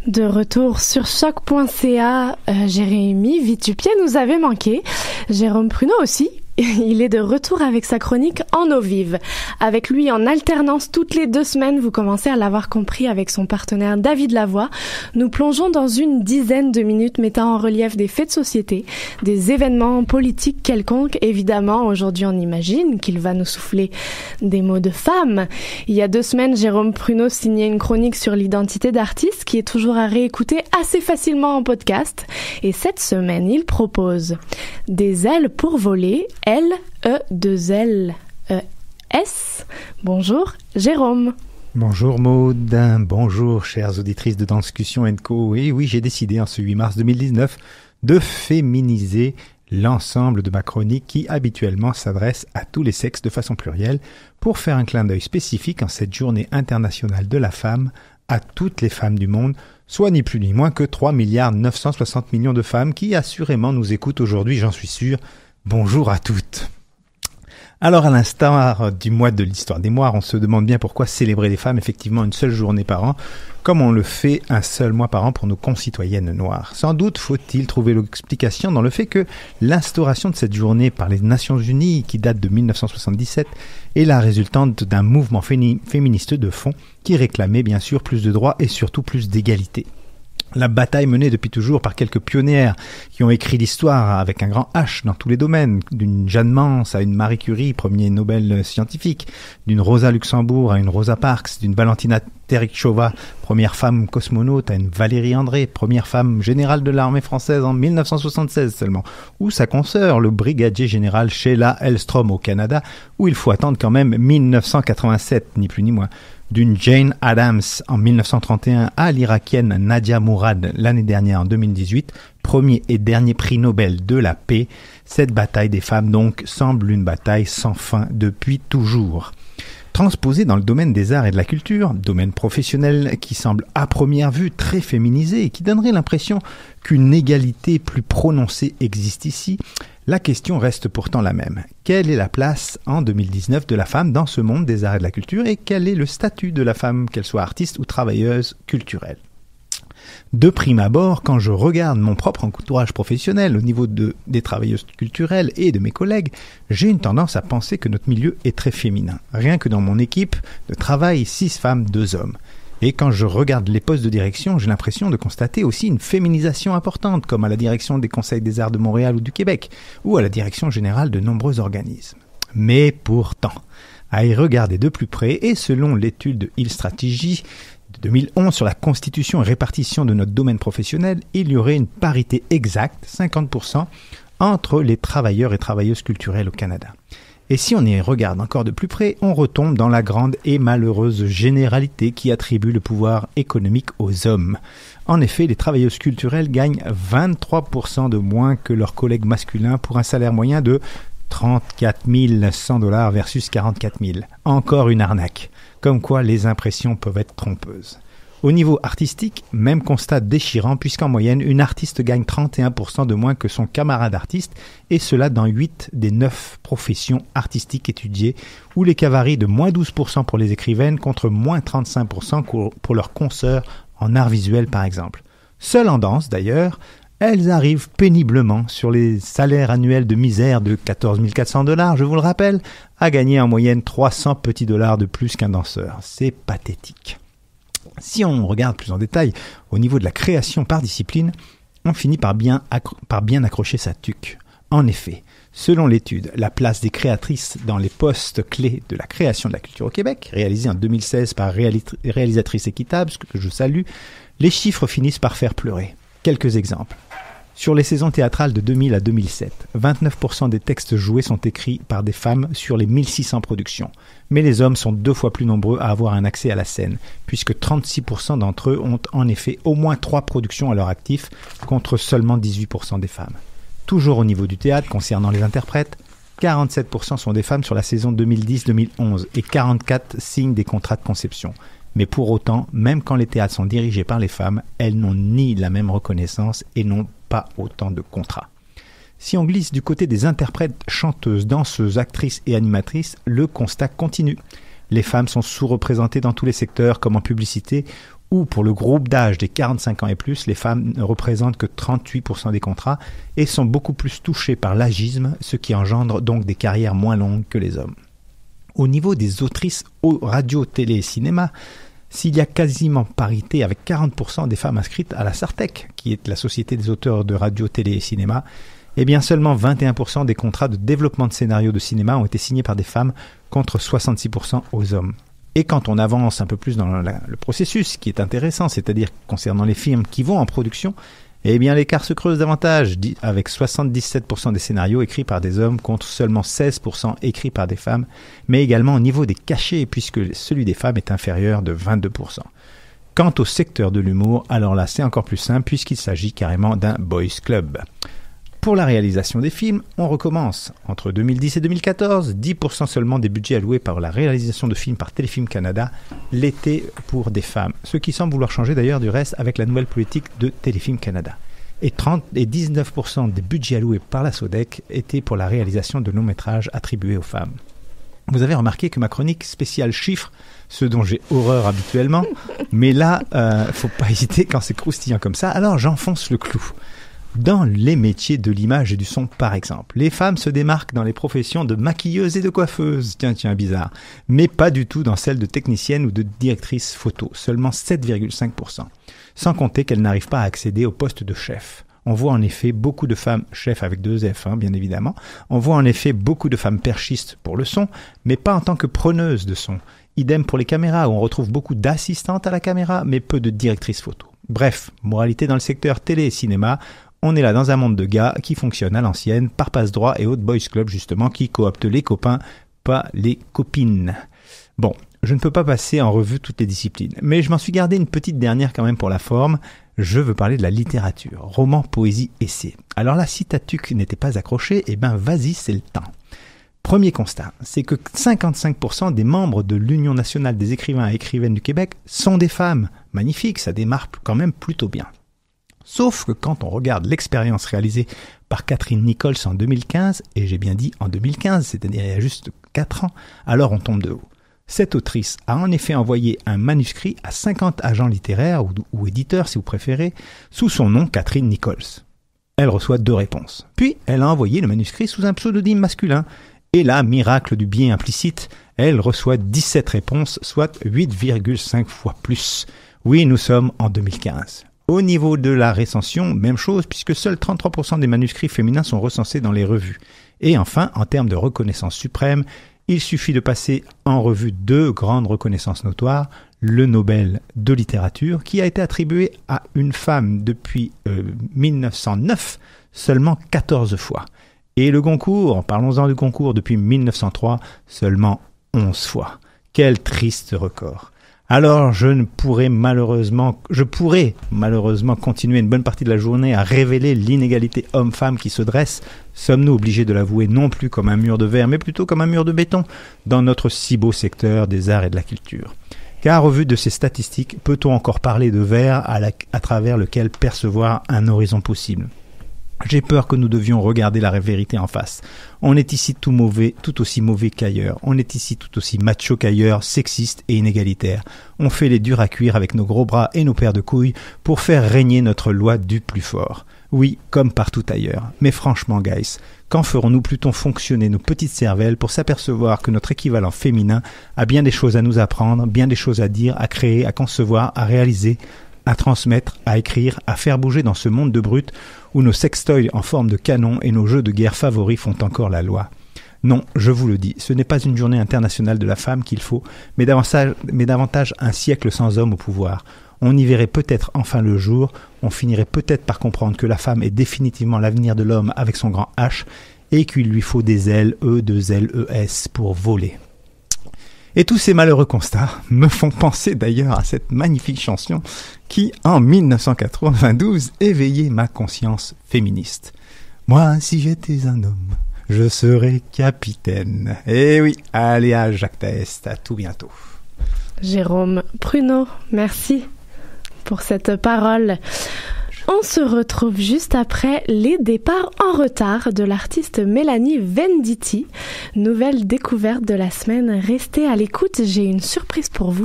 De retour sur choc.ca, Jérémy Vitupier nous avait manqué. Jérôme Pruneau aussi. Il est de retour avec sa chronique En eau vive. Avec lui en alternance toutes les 2 semaines, vous commencez à l'avoir compris avec son partenaire David Lavoie. Nous plongeons dans une dizaine de minutes mettant en relief des faits de société, des événements politiques quelconques. Évidemment, aujourd'hui on imagine qu'il va nous souffler des mots de femme. Il y a 2 semaines, Jérôme Pruneau signait une chronique sur l'identité d'artiste qui est toujours à réécouter assez facilement en podcast. Et cette semaine, il propose Des ailes pour voler, L-E-2-L-E-S. Bonjour, Jérôme. Bonjour Maud, bonjour chères auditrices de Danscussion & Co. Et oui, j'ai décidé en ce 8 mars 2019 de féminiser l'ensemble de ma chronique qui habituellement s'adresse à tous les sexes de façon plurielle pour faire un clin d'œil spécifique en cette journée internationale de la femme à toutes les femmes du monde, soit ni plus ni moins que 3,960 milliards de femmes qui assurément nous écoutent aujourd'hui, j'en suis sûr. Bonjour à toutes. Alors à l'instar du mois de l'histoire des moires, on se demande bien pourquoi célébrer les femmes effectivement une seule journée par an, comme on le fait un seul mois par an pour nos concitoyennes noires. Sans doute faut-il trouver l'explication dans le fait que l'instauration de cette journée par les Nations Unies, qui date de 1977, est la résultante d'un mouvement féministe de fond qui réclamait bien sûr plus de droits et surtout plus d'égalité. La bataille menée depuis toujours par quelques pionnières qui ont écrit l'histoire avec un grand H dans tous les domaines, d'une Jeanne Mance à une Marie Curie, premier Nobel scientifique, d'une Rosa Luxembourg à une Rosa Parks, d'une Valentina Tereshkova, première femme cosmonaute, à une Valérie André, première femme générale de l'armée française en 1976 seulement, ou sa consoeur, le brigadier général Sheila Hellstrom au Canada, où il faut attendre quand même 1987, ni plus ni moins. D'une Jane Addams en 1931 à l'Irakienne Nadia Mourad l'année dernière en 2018, premier et dernier prix Nobel de la paix, cette bataille des femmes donc semble une bataille sans fin depuis toujours. Transposée dans le domaine des arts et de la culture, domaine professionnel qui semble à première vue très féminisé et qui donnerait l'impression qu'une égalité plus prononcée existe ici, la question reste pourtant la même. Quelle est la place en 2019 de la femme dans ce monde des arts et de la culture et quel est le statut de la femme, qu'elle soit artiste ou travailleuse culturelle ? De prime abord, quand je regarde mon propre entourage professionnel au niveau des travailleuses culturelles et de mes collègues, j'ai une tendance à penser que notre milieu est très féminin. Rien que dans mon équipe de travail, 6 femmes, 2 hommes. Et quand je regarde les postes de direction, j'ai l'impression de constater aussi une féminisation importante, comme à la direction des Conseils des Arts de Montréal ou du Québec, ou à la direction générale de nombreux organismes. Mais pourtant, à y regarder de plus près, et selon l'étude de Hill Strategy de 2011 sur la constitution et répartition de notre domaine professionnel, il y aurait une parité exacte, 50%, entre les travailleurs et travailleuses culturelles au Canada. Et si on y regarde encore de plus près, on retombe dans la grande et malheureuse généralité qui attribue le pouvoir économique aux hommes. En effet, les travailleuses culturelles gagnent 23% de moins que leurs collègues masculins pour un salaire moyen de 34 100 $ versus 44 000. Encore une arnaque. Comme quoi les impressions peuvent être trompeuses. Au niveau artistique, même constat déchirant puisqu'en moyenne, une artiste gagne 31% de moins que son camarade artiste, et cela dans 8 des 9 professions artistiques étudiées, où les cas varient de moins 12% pour les écrivaines contre moins 35% pour leurs consoeurs en art visuel par exemple. Seules en danse d'ailleurs, elles arrivent péniblement sur les salaires annuels de misère de 14 400 $, je vous le rappelle, à gagner en moyenne 300 petits dollars de plus qu'un danseur. C'est pathétique. Si on regarde plus en détail au niveau de la création par discipline, on finit par bien accrocher sa tuque. En effet, selon l'étude, la place des créatrices dans les postes clés de la création de la culture au Québec, réalisée en 2016 par Réalisatrice Équitable, ce que je salue, les chiffres finissent par faire pleurer. Quelques exemples. Sur les saisons théâtrales de 2000 à 2007, 29% des textes joués sont écrits par des femmes sur les 1600 productions. Mais les hommes sont 2 fois plus nombreux à avoir un accès à la scène, puisque 36% d'entre eux ont en effet au moins 3 productions à leur actif, contre seulement 18% des femmes. Toujours au niveau du théâtre, concernant les interprètes, 47% sont des femmes sur la saison 2010-2011 et 44% signent des contrats de conception. Mais pour autant, même quand les théâtres sont dirigés par les femmes, elles n'ont ni la même reconnaissance et n'ont pas autant de contrats. Si on glisse du côté des interprètes, chanteuses, danseuses, actrices et animatrices, le constat continue. Les femmes sont sous-représentées dans tous les secteurs, comme en publicité, Ou pour le groupe d'âge des 45 ans et plus, les femmes ne représentent que 38% des contrats et sont beaucoup plus touchées par l'agisme, ce qui engendre donc des carrières moins longues que les hommes. Au niveau des autrices radio, télé et cinéma, s'il y a quasiment parité avec 40% des femmes inscrites à la SARTEC, qui est la Société des auteurs de radio, télé et cinéma, eh bien seulement 21% des contrats de développement de scénarios de cinéma ont été signés par des femmes contre 66% aux hommes. Et quand on avance un peu plus dans le processus, qui est intéressant, c'est-à-dire concernant les films qui vont en production, eh bien l'écart se creuse davantage, avec 77% des scénarios écrits par des hommes contre seulement 16% écrits par des femmes, mais également au niveau des cachets, puisque celui des femmes est inférieur de 22%. Quant au secteur de l'humour, alors là c'est encore plus simple, puisqu'il s'agit carrément d'un boys club. Pour la réalisation des films, on recommence. Entre 2010 et 2014, 10% seulement des budgets alloués par la réalisation de films par Téléfilm Canada l'étaient pour des femmes. Ce qui semble vouloir changer d'ailleurs du reste avec la nouvelle politique de Téléfilm Canada. Et 19% des budgets alloués par la SODEC étaient pour la réalisation de longs métrages attribués aux femmes. Vous avez remarqué que ma chronique spéciale chiffres, ce dont j'ai horreur habituellement, mais là, faut pas hésiter quand c'est croustillant comme ça, alors j'enfonce le clou. Dans les métiers de l'image et du son, par exemple, les femmes se démarquent dans les professions de maquilleuses et de coiffeuses, tiens, bizarre, mais pas du tout dans celles de techniciennes ou de directrices photo, seulement 7,5%, sans compter qu'elles n'arrivent pas à accéder au poste de chef. On voit en effet beaucoup de femmes, chef avec 2 F, bien évidemment, on voit en effet beaucoup de femmes perchistes pour le son, mais pas en tant que preneuses de son. Idem pour les caméras, où on retrouve beaucoup d'assistantes à la caméra, mais peu de directrices photo. Bref, moralité dans le secteur télé et cinéma, on est là dans un monde de gars qui fonctionne à l'ancienne, par passe-droit et autres boys club justement, qui cooptent les copains, pas les copines. Bon, je ne peux pas passer en revue toutes les disciplines, mais je m'en suis gardé une petite dernière quand même pour la forme. Je veux parler de la littérature, roman, poésie, essai. Alors là, si ta tuque n'était pas accrochée, eh ben vas-y, c'est le temps. Premier constat, c'est que 55% des membres de l'Union nationale des écrivains et écrivaines du Québec sont des femmes. Magnifique, ça démarre quand même plutôt bien. Sauf que quand on regarde l'expérience réalisée par Catherine Nichols en 2015, et j'ai bien dit en 2015, c'est-à-dire il y a juste 4 ans, alors on tombe de haut. Cette autrice a en effet envoyé un manuscrit à 50 agents littéraires ou éditeurs si vous préférez, sous son nom Catherine Nichols. Elle reçoit 2 réponses. Puis elle a envoyé le manuscrit sous un pseudonyme masculin. Et là, miracle du biais implicite, elle reçoit 17 réponses, soit 8,5 fois plus. Oui, nous sommes en 2015. Au niveau de la recension, même chose, puisque seuls 33% des manuscrits féminins sont recensés dans les revues. Et enfin, en termes de reconnaissance suprême, il suffit de passer en revue 2 grandes reconnaissances notoires, le Nobel de littérature, qui a été attribué à une femme depuis 1909, seulement 14 fois. Et le Goncourt, parlons-en du Goncourt, depuis 1903, seulement 11 fois. Quel triste record. Alors je pourrais malheureusement continuer une bonne partie de la journée à révéler l'inégalité homme-femme qui se dresse. Sommes-nous obligés de l'avouer non plus comme un mur de verre, mais plutôt comme un mur de béton dans notre si beau secteur des arts et de la culture? Car au vu de ces statistiques, peut-on encore parler de verre à travers lequel percevoir un horizon possible? J'ai peur que nous devions regarder la vérité en face. On est ici tout aussi mauvais qu'ailleurs. On est ici tout aussi macho qu'ailleurs, sexiste et inégalitaire. On fait les durs à cuire avec nos gros bras et nos paires de couilles pour faire régner notre loi du plus fort. Oui, comme partout ailleurs. Mais franchement, guys, quand ferons-nous plutôt fonctionner nos petites cervelles pour s'apercevoir que notre équivalent féminin a bien des choses à nous apprendre, bien des choses à dire, à créer, à concevoir, à réaliser, à transmettre, à écrire, à faire bouger dans ce monde de brutes où nos sextoys en forme de canon et nos jeux de guerre favoris font encore la loi. Non, je vous le dis, ce n'est pas une journée internationale de la femme qu'il faut, mais davantage un siècle sans homme au pouvoir. On y verrait peut-être enfin le jour, on finirait peut-être par comprendre que la femme est définitivement l'avenir de l'homme avec son grand H et qu'il lui faut des ailes, E2LES, pour voler. Et tous ces malheureux constats me font penser d'ailleurs à cette magnifique chanson qui, en 1992, éveillait ma conscience féministe. Moi, si j'étais un homme, je serais capitaine. Eh oui, allez à Jacques Taest, à tout bientôt. Jérôme Pruneau, merci pour cette parole. On se retrouve juste après les départs en retard de l'artiste Mélanie Venditti. Nouvelle découverte de la semaine. Restez à l'écoute, j'ai une surprise pour vous.